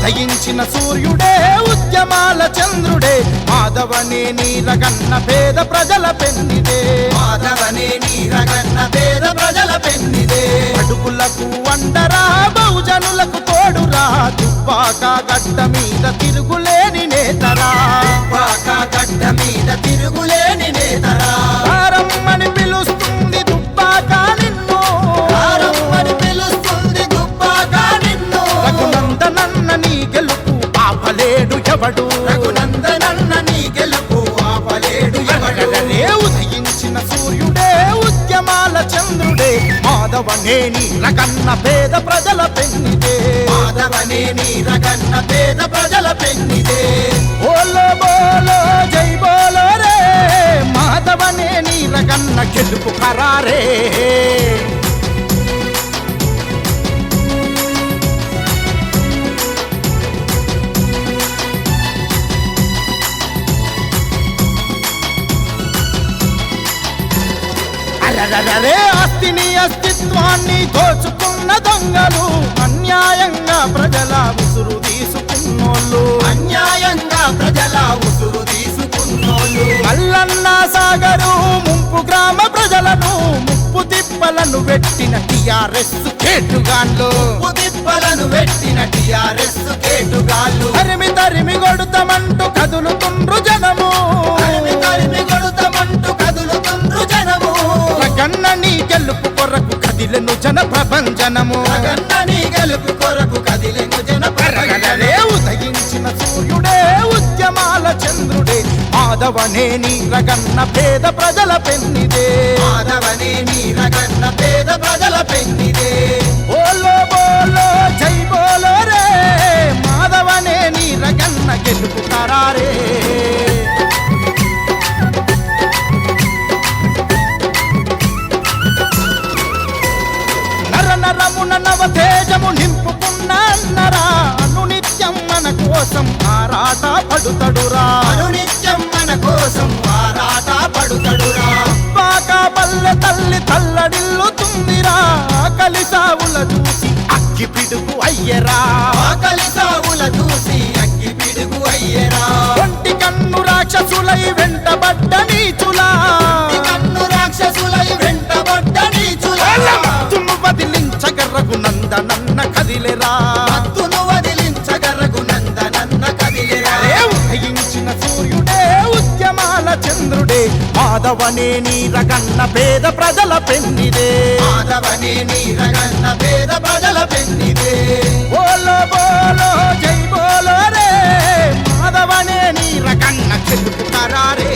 ఉదయించిన సూర్యుడే ఉద్యమాల చంద్రుడే మాధవనే నీరగన్న పేద ప్రజల పెన్నిదే మాధవనే నీరగన్న పేద ప్రజల పెన్నిదే అడుగులకు వండరా బహుజనులకు తోడురా దుబ్బాక గడ్డ మీద తిరుగులేని నేతరా దుబ్బాక గడ్డ మీద తిరుగులేని నేతరా రమ్మని పిలుస్తుంది దుబ్బాక నిన్ను రమ్మని పిలుస్తుంది దుబ్బాక నిన్ను రఘునందనన్న నీ గెలుపు ఆపలేడు ఎవడు రఘునందనన్న నీ గెలుపు ఆపలేడు ఎవడు ఉదయించిన సూర్యుడే ఉద్యమాల చంద్రుడే మాధవనే నీరగన్న పేద ప్రజల పెన్నిదే మాధవనే నీరగన్న పేద ప్రజల పెన్నిదే బోలో బోలో జై బోలో రే మాధవనే నీరగన్న గెలుపు ఖరారే అరే ఆస్తిని అస్తిత్వాన్ని దోచుకున్న దొంగలు అన్యాయంగా ప్రజల ఉసురు తీసుకున్నోళ్ళు అన్యాయంగా ప్రజల ఉసురు తీసుకున్నోళ్ళు మల్లన్న సాగరు ముంపు గ్రామ ప్రజలను ముప్పు తిప్పలను పెట్టిన టిఆర్ఎస్ కేటుగాళ్ళు తిప్పలను పెట్టిన టిఆర్ఎస్ కేటుగాళ్ళు తరిమి తరిమి కొడుతామంటూ కదులుతుండ్రు జనము తరిమి తరిమి కొడుతామంటూ కదులుతుండ్రు జనము గన్న నీ గెలుపు కొరకు కదిలెను జన ప్రభంజనము గన్న నీ గెలుపు కొరకు కదిలెను జన అరే ఉదయించిన సూర్యుడే ఉద్యమాల చంద్రుడే మాధవనే నీరగన్న పేద ప్రజల పెన్నిదే మాధవనే నీరగన్న పేద ప్రజల పెన్నిదే బోలో బోలో జై బోలో రే మాధవనే నీరగన్న గెలుపు ఖరారే నర నరమున నవతేజము నింపుకున్న అన్నరా అనునిత్యం మన కోసం ఆరాట పడుతడురా అనునిత్యం మన కోసం ఆరాట పడుతడురా బాక పల్లె తల్లి తల్లడిల్లుతుందిరా ఆకలి సావుల చూసి అక్కి పిడుగు అయ్యరా ఆకలి సావుల చూసి అగ్గి పిడుగు అయ్యరా ఒంటి కన్ను రాక్షసులై వెంటబడ్డ నీచులా ఈ కన్ను రాక్షసులై వెంటబడ్డ నీచులా మత్తును వదిలించగర్రకు నందనన్న కదిలేరా మత్తును వదిలించగరగు నందనన్న కదిలిరా ఉదయించిన సూర్యుడే ఉద్యమాల చంద్రుడే మాధవనే నీరగన్న పేద ప్రజల పెన్నిదే మాధవనే నీరగన్న పేద ప్రజల పెన్నిదే బోలో బోలో జై బోలో రే మాధవనే నీరగన్న గెలుపు ఖరారే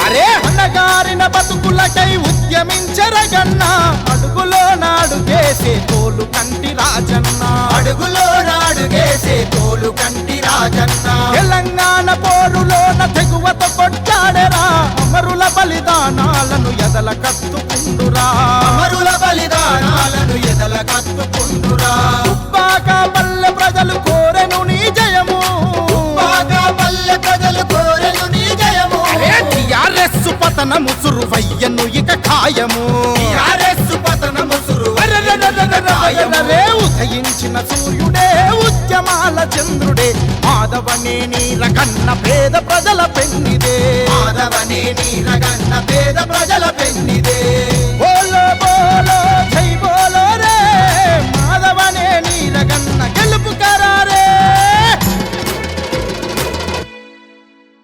అరే అన్నగారిన బతుకులకై ఉద్యమించరగన్న అడుగులో నాడుగేసే తోలు కంటి రాజన్న అడుగులో నాడుగేసే తోలు కంటి రాజన్న తెలంగాణ పోరులోన తెగువతో కొట్టాడరా అమరుల బలిదానాలను ఎదల కత్తుకుందురా అమరుల బలిదానాలను ఎదల కత్తుకుందురా దుబ్బాక పల్లె ప్రజలు కోరెను నీ జయము బాగా పల్లె ప్రజలు కోరెను నీ జయము టిఆర్ఎస్ పతనము సురువయ్యను ఇక ఖాయము టిఆర్ఎస్ పతనము సురువయ్యను అరే ఉదయించిన సూర్యుడే ఉద్యమాల చంద్రుడే మాధవనే నీరగన్న పేద ప్రజల పెన్నిదే మాధవనే నీరగన్న పేద ప్రజల పెన్నిదే